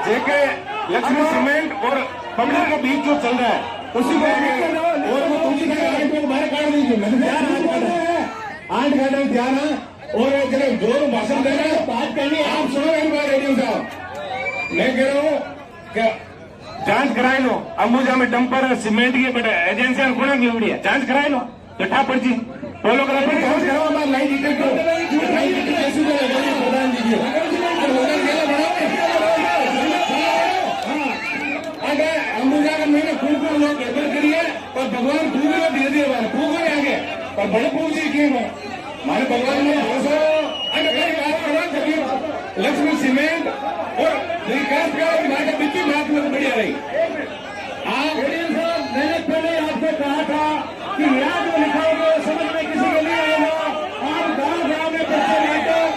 जेके Lakshmi cement और public के बीच जो चल रहा है उसी को और वो तुमसे बाहर काट दीजिए। 8 घंटे ध्यान है और जब जोर भाषण कर रहे हैं बात करनी आप सुनो एक बार रेडियो साहब। मैं कह रहा हूँ कि जांच कराई लो अंबुजा में डंपर सीमेंट की बड़े एजेंसियां कोना की उड़ी है जांच कराई लो जठा पर्ची बोलो करा फिर जांच कराओ हमारे लाइन टिकट को लाइन टिकट कैसे करेगा प्रधान जी अगर अंबुजा का मैंने खूब लोग गड़बड़ करी है और भगवान खूब लोग धीरे धीरे वाले खूब ही आगे और बड़े खूब जी क्यों है हमारे भगवान ने भरोसा लक्ष्मी सीमेंट और विकास का हमारे बिल्कुल बात में बढ़िया रही। आप मैंने पहले आपको कहा था कि यहाँ जो लिखा होगा समझ में किसी को नहीं आएगा आप गाँव गाँव में बच्चे लेकर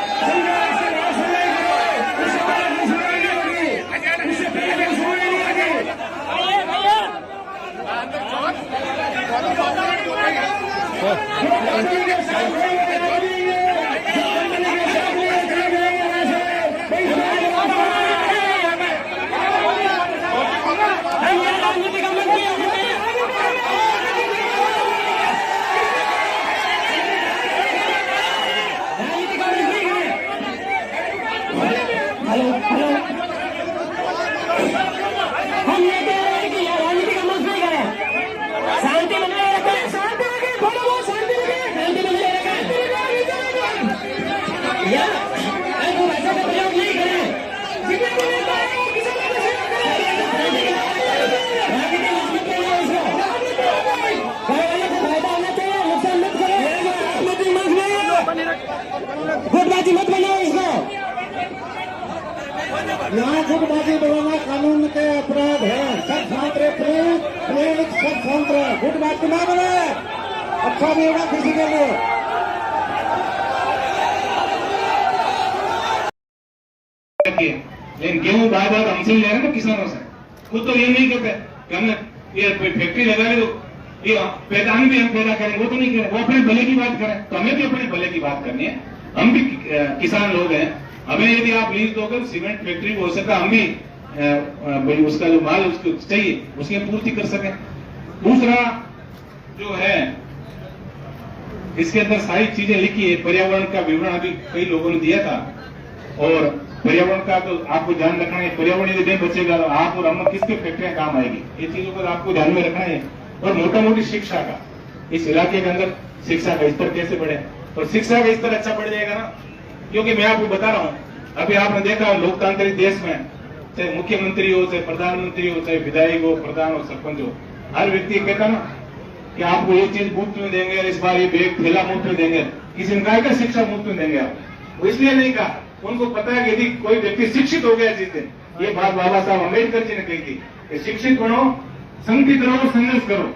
गुटबाजी मत बनाओ इसको यहाँ गुटबाजी बनाना कानून के अपराध है। सब छात्र सब छात्र गुटबाजी ना बनाए अच्छा नहीं होगा किसी के लिए। लेकिन गेहूं बार हमसे ले रहे हैं ना किसानों से खुद तो ये नहीं कहते कि हमने ये फैक्ट्री लगा ली तो ये पैदान भी हम पैदा करें वो तो नहीं करें वो अपने भले की बात करें तो हमें भी अपने भले की बात करनी है। हम भी किसान लोग हैं हमें यदि आप लीज दोगे सीमेंट फैक्ट्री हो सकता हम भी उसका जो माल उसको चाहिए उसकी पूर्ति कर सकें। दूसरा जो है इसके अंदर सारी चीजें लिखी है पर्यावरण का विवरण अभी कई लोगों ने दिया था और पर्यावरण का तो आपको ध्यान रखना है। पर्यावरण यदि नहीं बचेगा तो आप और हम किसके फैक्ट्रियां काम आएगी ये चीजों को आपको ध्यान में रखना है। और मोटा मोटी शिक्षा का इस इलाके के अंदर शिक्षा का स्तर कैसे बढ़े और शिक्षा का स्तर अच्छा बढ़ जाएगा ना क्योंकि मैं आपको बता रहा हूँ अभी आपने देखा लोकतांत्रिक देश में चाहे मुख्यमंत्री हो चाहे प्रधानमंत्री हो चाहे विधायक हो प्रधान हो सरपंच हो हर व्यक्ति कहता ना कि आपको ये चीज मुफ्त में देंगे इस बार ये बैग थैला मुफ्त में देंगे किसी ने कहा शिक्षा मुफ्त में देंगे आप वो इसलिए नहीं कहा उनको पता है कि यदि कोई व्यक्ति शिक्षित हो गया जिस दिन ये बात बाबा साहब अम्बेडकर जी ने कही थी कि शिक्षित बनो संगठित रहो संघर्ष करो।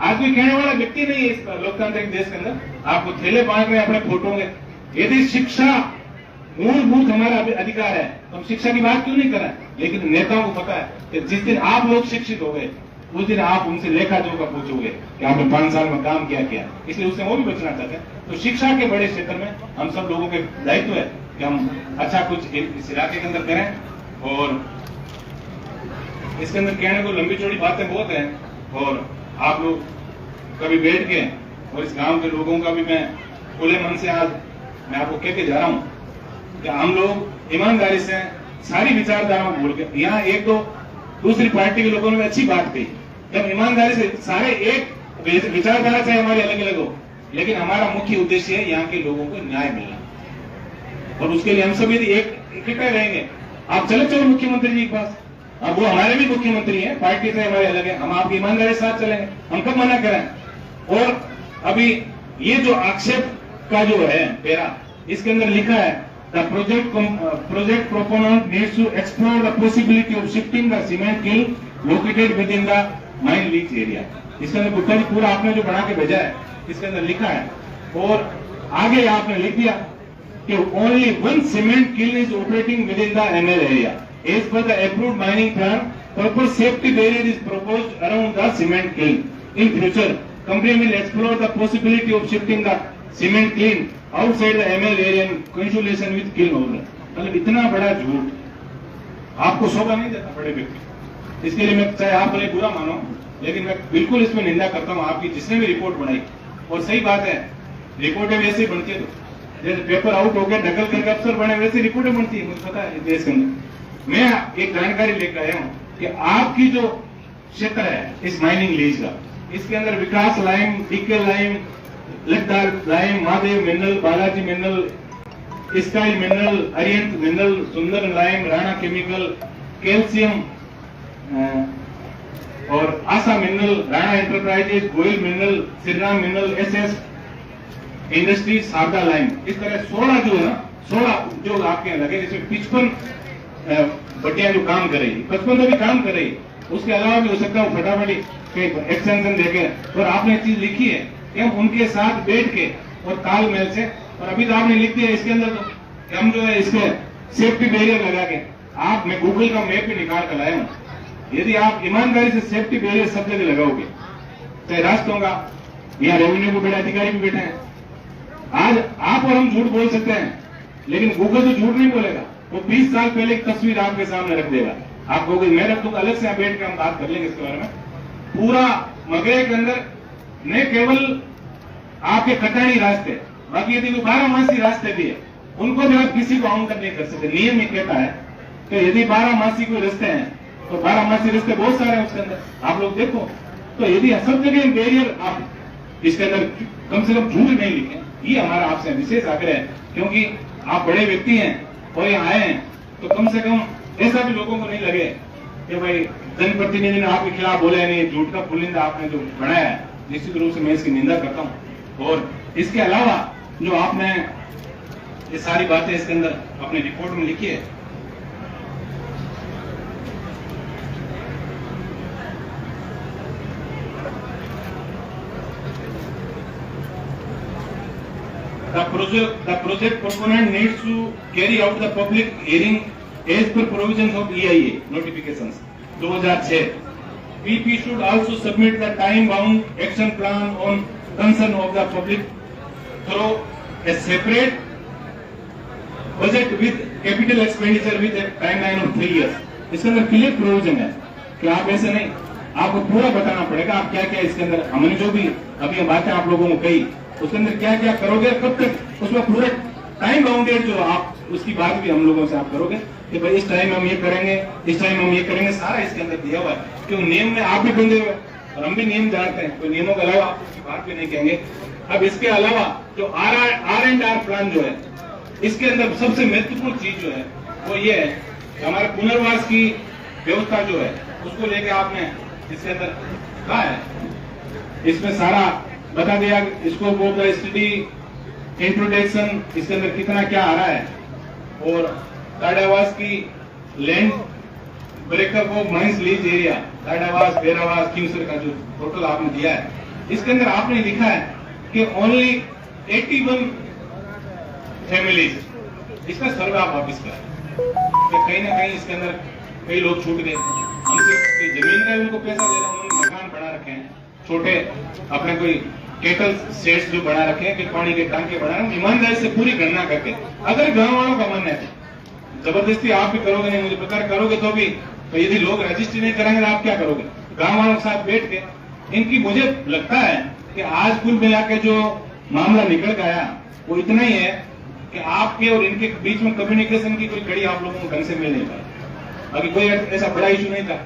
आज कोई कहने वाला व्यक्ति नहीं है इस लोकतांत्रिक देश के अंदर आपको थैले बांट में अपने फोटोगे। यदि शिक्षा मूलभूत हमारा अधिकार है तो हम शिक्षा की बात क्यों नहीं कर रहे हैं। लेकिन नेताओं को पता है कि जिस दिन आप लोग शिक्षित हो गए उस दिन आप उनसे लेखा जोखा पूछोगे कि आपने 5 साल में काम क्या किया इसलिए उससे वो भी बचना चाहते हैं। तो शिक्षा के बड़े क्षेत्र में हम सब लोगों के दायित्व है कि हम अच्छा कुछ इस इलाके के अंदर करें और इसके अंदर कहने को लंबी चौड़ी बातें बहुत हैं और आप लोग कभी बैठ के और इस गांव के लोगों का भी मैं खुले मन से आज मैं आपको कह के जा रहा हूं कि हम लोग ईमानदारी से सारी विचारधाराओं को भूल के यहाँ एक दो दूसरी पार्टी के लोगों ने अच्छी बात कही जब ईमानदारी से सारे एक विचारधारा चाहे हमारी अलग अलग हो लेकिन हमारा मुख्य उद्देश्य है यहाँ के लोगों को न्याय मिलना और उसके लिए हम सभी एक इकट्ठे रहेंगे। आप चलो मुख्यमंत्री जी के पास अब वो हमारे भी मुख्यमंत्री हैं पार्टी से हमारे अलग है हम आपकी ईमानदारी के साथ चलेंगे हम कब मना करें। और अभी ये जो आक्षेप का जो है पेरा इसके अंदर लिखा है the project proponent needs to explore the possibility of shifting the cement kiln located within the mine lease area. इसके अंदर गुप्ता जी पूरा आपने जो बना के भेजा है इसके अंदर लिखा है और आगे आपने लिख दिया कि only 1 cement kill is operating with in the ML area as per the approved mining plan proper safety barrier is proposed around the cement kiln. In future company will explore the possibility of shifting the cement kiln outside the ML area in consultation with kiln owner। मतलब इतना बड़ा झूठ आपको शोभा नहीं देता बड़े व्यक्ति। इसके लिए मैं चाहे आप भले बुरा मानो, लेकिन मैं बिल्कुल इसमें निंदा करता हूं आपकी, जिसने भी रिपोर्ट बनाई। और सही बात है, रिपोर्टें वैसे ही बनती है, तो जैसे पेपर आउट हो गया नकल करके अफसर बने, वैसे रिपोर्टें बनती है, मुझे पता है देश के अंदर। मैं एक जानकारी लेकर आया हूं कि आपकी जो क्षेत्र है इस माइनिंग लीज का, इसके अंदर Vikas lime, DK lime, Laddar lime, Mahadev mineral, Balaji mineral, स्काइल mineral, Ariyant mineral, Sundar lime, Rana chemical, calcium और Asha mineral, Rana enterprises, Goyal mineral, Shriram mineral, SS industry, Sharda lime, इस तरह 16 जो है ना, 16 उद्योग आपके यहाँ लगे, जिसमें 55 बटिया जो काम कर रही, 55 तो भी काम कर रही। उसके अलावा भी हो सकता है फटाफट एक्सटेंशन देके। और आपने चीज लिखी है कि हम उनके साथ बैठ के और तालमेल से, और अभी तो आपने लिख दिया इसके अंदर तो कि हम जो है इसके सेफ्टी बैरियर लगा के, आप मैं गूगल का मैप भी निकाल कर लाया हूं, यदि आप ईमानदारी से सेफ्टी बैरियर सब जगह लगाओगे, चाहे रास्तों का, यहाँ रेवेन्यू के बड़े अधिकारी भी बैठे हैं, आज आप और हम झूठ बोल सकते हैं, लेकिन गूगल तो झूठ नहीं बोलेगा। वो 20 साल पहले एक तस्वीर आपके सामने रख देगा, आप कहोगे मैं रख दूंगा, अलग से यहाँ बैठ के हम बात कर लेंगे इसके बारे में। पूरा मगरे के अंदर न केवल आपके कटानी रास्ते, बाकी यदि कोई 12 रास्ते भी है, उनको भी आप किसी को आउंटर नहीं कर सकते। नियम ये कहता है कि यदि 12 कोई रास्ते हैं तो 12 रास्ते बहुत सारे हैं उसके अंदर, आप लोग देखो। तो यदि सब जगह बैरियर आप इसके अंदर कम से कम झूठ नहीं लिखें, ये हमारा आपसे विशेष आग्रह है, क्योंकि आप बड़े व्यक्ति हैं और यहाँ आए हैं, तो कम से कम ऐसा भी लोगों को नहीं लगे कि भाई जनप्रतिनिधि ने आपके खिलाफ बोले नहीं, झूठ का पुलिंदा आपने जो बनाया है, निश्चित रूप से मैं इसकी निंदा करता हूँ। और इसके अलावा जो आपने ये सारी बातें इसके अंदर अपनी रिपोर्ट में लिखी है, the project proponent needs to carry out the public hearing as per provisions of EIA notifications 2006. PP should also submit the time-bound action plan on concern of the public through a separate budget with capital expenditure with a timeline of 3 years. इसके अंदर clear provision है कि आप ऐसे नहीं, आपको पूरा बताना पड़ेगा आप क्या क्या इसके अंदर, हमने जो भी अभी बातें आप लोगों को कही उसके अंदर क्या क्या करोगे, कब तक, उसमें पूरा टाइम बाउंडेड जो आप उसकी बात भी हम लोगों से आप करोगे कि भाई इस टाइम हम ये करेंगे, इस टाइम हम ये करेंगे, सारा इसके अंदर दिया हुआ है। क्यों नियम में आप भी बंधे हुए और हम भी नियम जानते हैं, कोई नियमों के अलावा आप उसकी बात भी नहीं कहेंगे। अब इसके अलावा जो R&R प्लान जो है, इसके अंदर सबसे महत्वपूर्ण चीज जो है वो ये है कि हमारे पुनर्वास की व्यवस्था जो है उसको लेके आपने इसके अंदर कहा है, इसमें सारा बता दिया, इसको वो स्टडी इंट्रोडक्शन इसके अंदर कितना क्या आ रहा है, और ताड़ावास की land breakup of mines lease area, Tadawas, Berawas, Kimsar का जो टोटल आपने दिया है, इसके अंदर आपने लिखा है कि ओनली 81 फैमिलीज, इसका सर्वे आप वापिस करें। तो कहीं ना कहीं इसके अंदर कई लोग छूट गए, हमसे जमीन का उनको पैसा दे रहे हैं, उन्होंने मकान बना रखे हैं, छोटे अपने कोई केटल सेट्स जो बना रखे हैं, कि पानी के टांके बना रहे हैं, ईमानदारी से पूरी गणना करके। अगर गांव वालों का मन है, जबरदस्ती आप भी करोगे नहीं, मुझे पता करोगे तो भी, तो यदि लोग रजिस्ट्री नहीं करेंगे तो आप क्या करोगे? गांव वालों के साथ बैठ के इनकी, मुझे लगता है कि आज कुल मिला के जो मामला निकल गया वो इतना ही है कि आपके और इनके बीच में कम्युनिकेशन की कोई कड़ी आप लोगों को ढंग से मिल नहीं पाई। अभी कोई ऐसा बड़ा इशू नहीं था,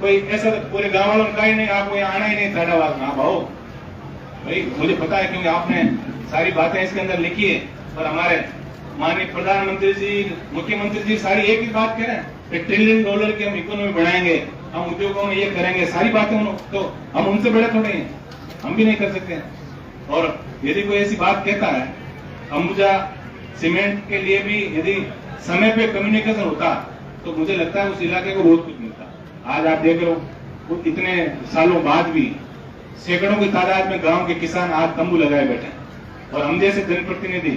कोई ऐसा पूरे गांव वालों ने कहा ही नहीं, आपको यहाँ आना ही नहीं था, आप आओ भाई, मुझे पता है क्योंकि आपने सारी बातें इसके अंदर लिखी है। और हमारे माननीय प्रधानमंत्री जी, मुख्यमंत्री जी सारी एक ही बात कह रहे हैं, $1 ट्रिलियन की हम इकोनॉमी बढ़ाएंगे, हम उद्योगों में ये करेंगे, सारी बातें तो हम उनसे बड़े थोड़े हैं, हम भी नहीं कर सकते। और यदि कोई ऐसी बात कहता है, अंबुजा सीमेंट के लिए भी यदि समय पे कम्युनिकेशन होता तो मुझे लगता है उस इलाके को बहुत कुछ मिलता। आज आप देख रहे हो इतने सालों बाद भी सैकड़ों की तादाद में गांव के किसान आज तंबू लगाए बैठे हैं, और हम जैसे जनप्रतिनिधि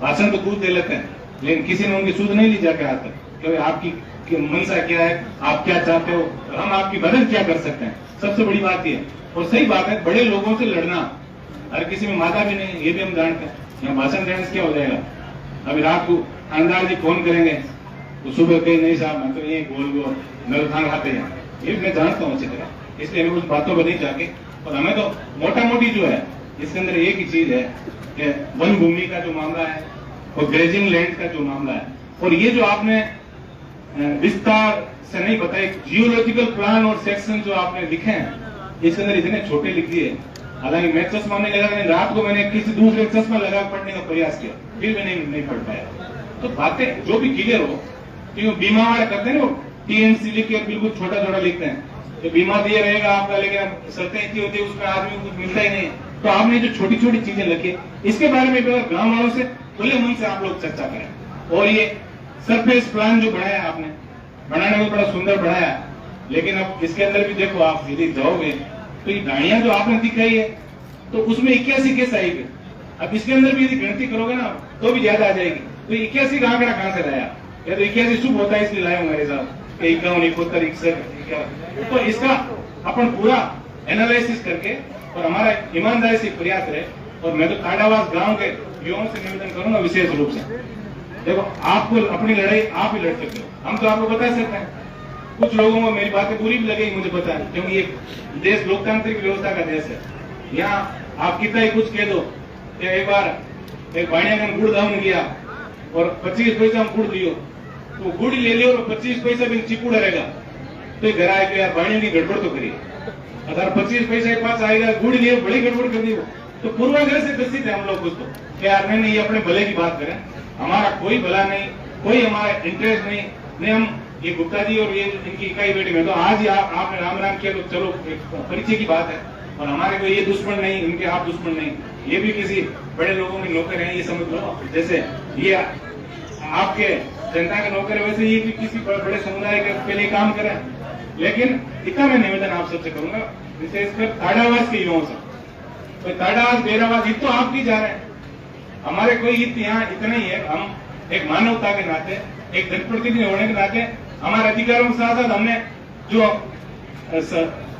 भाषण तो खूब दे लेते हैं, लेकिन किसी ने उनकी सूझ नहीं ली जाके आज तक कि आपकी मंशा क्या है, आप क्या चाहते हो, और हम आपकी मदद क्या कर सकते हैं। सबसे बड़ी बात ये, और सही बात है, बड़े लोगों से लड़ना हर किसी में माता भी नहीं, ये भी हम जानते हैं। यहाँ भाषण देने से क्या हो जाएगा? अभी रात को थानेदार जी फोन करेंगे, तो सुबह कहीं नहीं साहब मैं तो ये गोल गोल नल खान खाते हैं, ये मैं जानता हूँ अच्छी तरह, इसलिए हमें उस बातों पर नहीं जाके। और हमें तो मोटा मोटी जो है इसके अंदर एक ही चीज है कि वन भूमि का जो मामला है और ग्रेजिंग लैंड का जो मामला है, और ये जो आपने विस्तार से नहीं बताया जियोलॉजिकल प्लान और सेक्शन जो आपने लिखे हैं इसके अंदर इतने छोटे लिख दिए। हालांकि मैं चश्मा नहीं लगा, रात को मैंने किसी दूसरे चश्मा लगा पढ़ने का प्रयास किया, फिर मैं नहीं पढ़ पाया। तो बातें जो भी क्लियर हो, क्योंकि बीमा वाले करते हैं वो टीएनसी लिख के बिल्कुल छोटा छोटा लिखते हैं कि बीमा दिया रहेगा आपका, लेकिन शर्तें इतनी होती है उसमें आदमी को कुछ मिलता ही नहीं। तो आपने जो छोटी छोटी चीजें लिखी इसके बारे में गांव वालों से खुले मन से आप लोग चर्चा करें। और ये सरफेस प्लान जो बनाया आपने, बनाने में बड़ा सुंदर बनाया, लेकिन अब इसके अंदर भी देखो आप यदि जाओगे तो ये गाड़ियां जो आपने दिखाई है तो उसमें 81 केस आएगी। अब इसके अंदर भी यदि गिनती करोगे ना तो भी ज्यादा आ जाएगी। तो 81 का आंकड़ा कहां से लाया? या तो 81 शुभ होता है इसलिए लाया हूं मेरे साथ, 51, 71, 61। तो इसका अपन पूरा एनालिसिस करके और हमारा ईमानदारी से प्रयास रहे। और मैं तो ताड़ावास गांव के युवाओं से निवेदन करूंगा विशेष रूप से, देखो आपको अपनी लड़ाई आप ही लड़ सकते हो, हम तो आपको बता सकते हैं। कुछ लोगों को मेरी बातें बुरी भी लगेगी, मुझे पता है, क्योंकि ये देश लोकतांत्रिक व्यवस्था का देश है। यहाँ आप कितना ही कुछ कह दो कि एक बार एक बाणियागंज गुड़ दावन किया और 25 पैसा हम गुड़ लियो, तो गुड़ ले लियो और 25 पैसा भी चिपुड़ा रहेगा, तो घर आए कि यार बाणियों की गड़बड़ तो करिए। अगर 25 पैसा के पास आएगा गुड़ लिए बड़ी गड़बड़ कर दी वो, तो पूर्वाग्रह से ग्रसित है हम लोग कुछ तो कि यार नहीं ये अपने भले की बात करें, हमारा कोई भला नहीं, कोई हमारा इंटरेस्ट नहीं हम ये गुप्ता जी और ये इनकी इकाई बैठी में तो आज ही आपने राम राम किया तो चलो एक परिचय की बात है। और हमारे को ये दुश्मन नहीं, इनके आप दुश्मन नहीं, ये भी किसी बड़े लोगों के नौकर हैं, ये समझ लो। जैसे ये आपके जनता के नौकर है वैसे ये भी किसी बड़े समुदाय के लिए काम करें। लेकिन इतना मैं निवेदन आप सबसे करूंगा, विशेषकर ताड़ावास के युवाओं से, तो ताड़ावास बेरावास हित तो आप की जा रहे हैं, हमारे कोई हित यहाँ इतना ही है। हम एक मानवता के नाते, एक जनप्रतिनिधि होने के नाते हमारे अधिकारों के साथ साथ हमने जो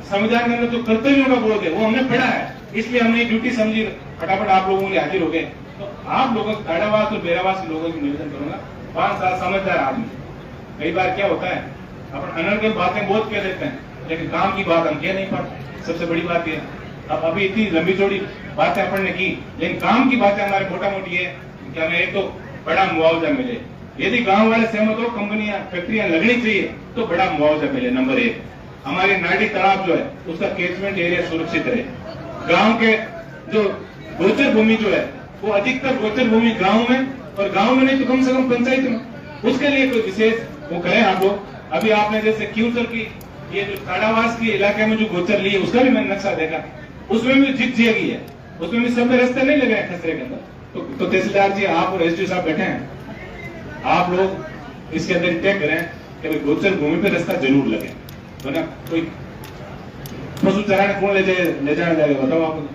संविधान के अंदर जो कर्तव्यों का बोध है वो हमने पढ़ा है, इसलिए हमने ड्यूटी समझी, फटाफट आप लोगों के हाजिर हो गए। तो आप लोगों ताड़ावास और बेरावास के लोगों की निवेदन करूंगा, 5 साल समझदार आदमी। कई बार क्या होता है अपन अनर्गल बातें बहुत कह देते हैं, लेकिन काम की बात हम कह नहीं पाते। सबसे बड़ी बात यह, अब अभी इतनी लंबी चौड़ी बातें अपन ने की, लेकिन काम की बातें हमारे मोटा मोटी है कि हमें एक तो बड़ा मुआवजा मिले, यदि गांव वाले सहमत हो कंपनियां फैक्ट्रियां लगनी चाहिए तो बड़ा मुआवजा मिले। नंबर 1, हमारे नाडी तालाब जो है उसका कैचमेंट एरिया सुरक्षित रहे, गांव के जो गोचर भूमि जो है वो अधिकतर गोचर भूमि गांव में, और गांव में नहीं तो कम से कम पंचायत में, उसके लिए कोई विशेष वो करें आप लोग। अभी आपने जैसे क्यूसर की ये जो ताड़ावास के इलाके में जो गोचर लिए उसका भी मैंने नक्शा देखा, उसमें भी जिगजिगी है, उसमें भी सब रास्ते नहीं लगे हैं खसरे के अंदर। तो तहसीलदार जी आप और एसडीओ साहब बैठे हैं, आप लोग इसके अंदर तय करें कि भाई गोचर भूमि पे रास्ता जरूर लगे, तो ना कोई पशु चराने कौन ले जाने जाएगा बताओ आप।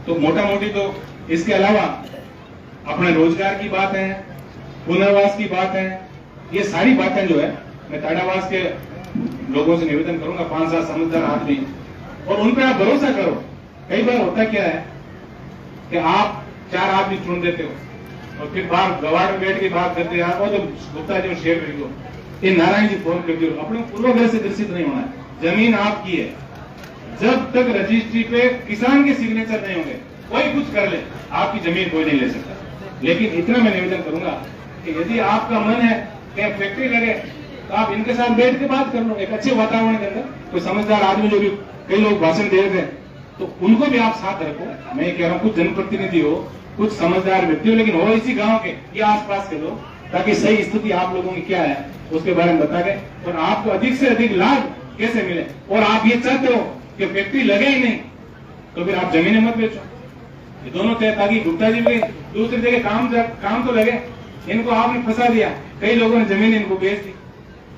तो मोटा मोटी तो इसके अलावा अपने रोजगार की बात है, पुनर्वास की बात है, ये सारी बातें जो है मैं ताड़ावास के लोगों से निवेदन करूंगा, 5 साल समझदार आदमी, और उन पर आप भरोसा करो। कई बार होता क्या है कि आप 4 आदमी चुन देते हो और फिर बाहर गवाड़ में बैठ के बात करते हैं, वो तो गुप्ता जी और शेर भाई को, ये नारायण जी फोन कर दियो, अपने पूर्वाग्रह से ग्रसित नहीं होना है। जमीन आपकी है, जब तक रजिस्ट्री पे किसान के सिग्नेचर नहीं होंगे कोई कुछ कर ले, आपकी जमीन कोई नहीं ले सकता। लेकिन इतना मैं निवेदन करूंगा कि यदि आपका मन है कि फैक्ट्री लगे तो आप इनके साथ बैठ के बात कर लो, एक अच्छे वातावरण के अंदर। कोई समझदार आदमी जो भी कई लोग भाषण दे रहे हैं तो उनको भी आप साथ रखो। मैं कह रहा हूँ कुछ जनप्रतिनिधि हो, कुछ समझदार व्यक्ति हो, लेकिन हो इसी गांव के या आसपास के लोग, ताकि सही स्थिति आप लोगों की क्या है उसके बारे में बता गए और आपको अधिक से अधिक लाभ कैसे मिले। और आप ये चाहते हो कि फैक्ट्री लगे ही नहीं तो फिर आप जमीनें मत बेचो, ये दोनों तय, ताकि गुप्ता जी भी दूसरी जगह काम तो लगे। इनको आपने फंसा दिया, कई लोगों ने जमीन इनको बेच दी,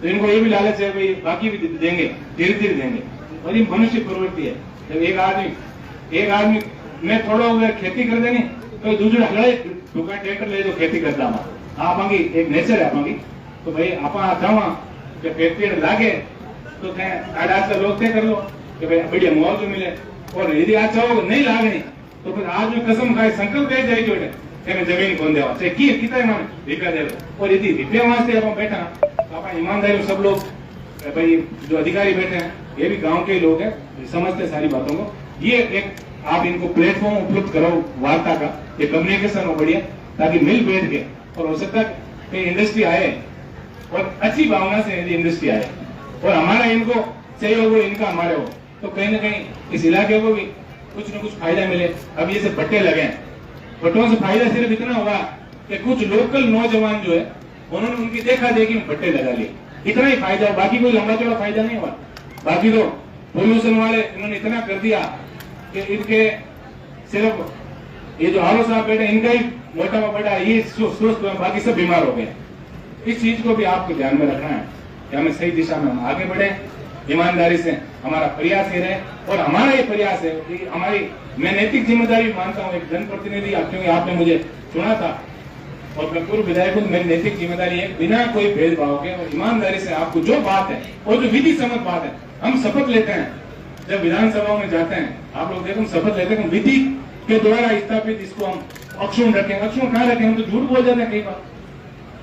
तो इनको ये भी लालच है भाई बाकी भी देंगे, धीरे धीरे देंगे। और ये मनुष्य प्रवृत्ति है, जब एक आदमी मैं थोड़ा हुआ खेती कर देनी तो दूसरे हड़े दुकान ट्रैक्टर ले जो खेती करता आप आगे एक नेचर है आपकी। तो भाई आप जावा जब फैक्ट्री लागे तो आड़ा लोग तय कर लो कि भाई बढ़िया मुआवजा मिले, और यदि आज चाहो नहीं लागनी तो फिर आज में कसम खाए संकल्प ले जाए તેને જમીન કોણ દેવા છે की कितना माने रुपया दे और यदि रुपया वास्ते अपन बैठा तो अपन ईमानदारी सब लोग भाई जो अधिकारी बैठे हैं ये भी गांव के लोग हैं, समझते सारी बातों को। ये एक आप इनको प्लेटफॉर्म उपलब्ध करो वार्ता का, ये कम्युनिकेशन हो बढ़िया, ताकि मिल बैठ के और हो सकता है इंडस्ट्री आए और अच्छी भावना से यदि इंडस्ट्री आए और हमारा इनको सहयोग हो, इनका हमारे हो, तो कहीं ना कहीं इस इलाके को भी कुछ न कुछ फायदा मिले। अब ये से पट्टे लगे, पट्टों से फायदा सिर्फ इतना होगा कि कुछ लोकल नौजवान जो है उन्होंने उनकी देखा देखी में पट्टे लगा लिए, इतना ही फायदा हो, बाकी कोई लंबा चौड़ा फायदा नहीं हुआ। बाकी तो पोल्यूशन वाले इन्होंने इतना कर दिया कि इनके सिर्फ ये जो हारो साहब बैठे इनका ही मोटा बड़ा ये स्वस्थ हुए, बाकी सब बीमार हो गए। इस चीज को भी आपको ध्यान में रखना है कि हमें सही दिशा में हम आगे बढ़े, ईमानदारी से हमारा प्रयास ये रहे। और हमारा ये प्रयास है कि हमारी, मैं नैतिक जिम्मेदारी मानता हूँ एक जनप्रतिनिधि, क्योंकि आपने मुझे चुना था और मैं पूर्व विधायक हूँ, मेरी नैतिक जिम्मेदारी है बिना कोई भेदभाव के और ईमानदारी से आपको जो बात है और जो विधि सम्मत बात है, हम शपथ लेते हैं जब विधानसभा में जाते हैं, आप लोग देखो हम शपथ लेते हैं विधि के द्वारा स्थापित इसको हम अक्षुण रखें। अक्षुण कहाँ रखें? हम तो झूठ बोल जाते हैं कई बार,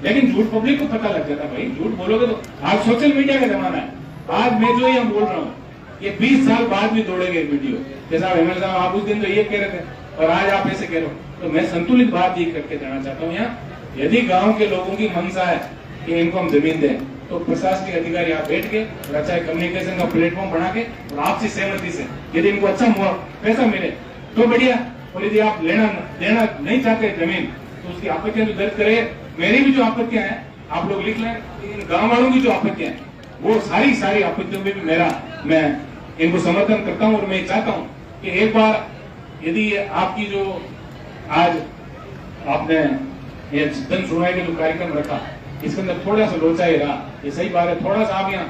लेकिन झूठ पब्लिक को पता लग जाता है। भाई झूठ बोलोगे तो, आज सोशल मीडिया का जमाना है, आज मैं जो ये बोल रहा हूँ ये 20 साल बाद भी दौड़ेगा वीडियो। जैसा एमएलए साहब आप उस दिन तो ये कह रहे थे और आज आप ऐसे कह रहे हो, तो मैं संतुलित बात ये करके जाना चाहता हूँ यहाँ, यदि गांव के लोगों की मंशा है कि इनको हम जमीन दें तो प्रशासनिक अधिकारी यहाँ बैठ के और अच्छा कम्युनिकेशन का प्लेटफॉर्म बना के और आपसी सहमति से यदि इनको अच्छा पैसा मिले तो बढ़िया, और यदि आप देना नहीं चाहते जमीन तो उसकी आपत्तियां भी दर्ज करें। मेरी भी जो आपत्तियां हैं आप लोग लिख लें, इन गाँव वालों की जो आपत्तियां हैं वो सारी आपत्तियों में भी मैं इनको समर्थन करता हूं। और मैं चाहता हूं कि एक बार यदि आपकी जो आज आपने ये जन सुनवाई का जो कार्यक्रम रखा इसके अंदर थोड़ा सा लोचा ही रहा, ये सही बात है, थोड़ा सा आप यहाँ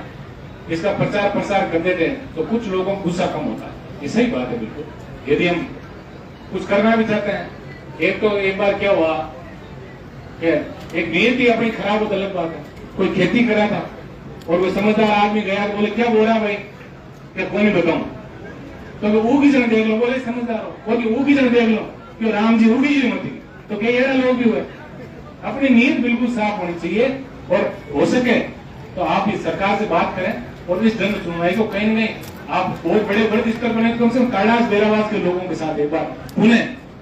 इसका प्रचार प्रसार कर देते तो कुछ लोगों को गुस्सा कम होता है, ये सही बात है बिल्कुल। यदि हम कुछ करना भी चाहते हैं, एक बार क्या हुआ कि एक नीयत ही अपनी खराब हो तो अलग बात है। कोई खेती करा था और वो समझदार आदमी गया तो बोले क्या बोल रहा भाई, क्या कौन नहीं बताऊं, तो वो की जन देख लो, बोले समझदार हो, बोले वो की जन देख लो क्यों राम जी उगी जी मत, तो कई ऐसा लोग भी हुए। अपनी नीयत बिल्कुल साफ होनी चाहिए और हो सके तो आप इस सरकार से बात करें और इस जन सुनवाई को कहीं नहीं आप बहुत बड़े स्तर बने, कम से कम कैलाश बैरावास के लोगों के साथ एक बार पुणे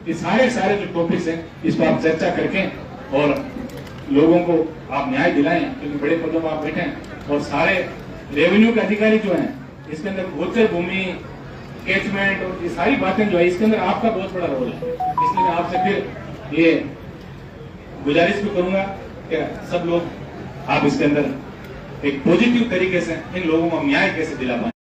ये सारे जो टॉपिक्स हैं इस पर आप चर्चा करके और लोगों को आप न्याय दिलाएं, क्योंकि बड़े पदों पर आप बैठे हैं और सारे रेवेन्यू के अधिकारी जो हैं इसके अंदर गोचर भूमि, कैचमेंट और ये सारी बातें जो है इसके अंदर आपका बहुत बड़ा रोल है। इसलिए मैं आपसे फिर ये गुजारिश भी करूंगा कि सब लोग आप इसके अंदर एक पॉजिटिव तरीके से इन लोगों को न्याय कैसे दिला पाए।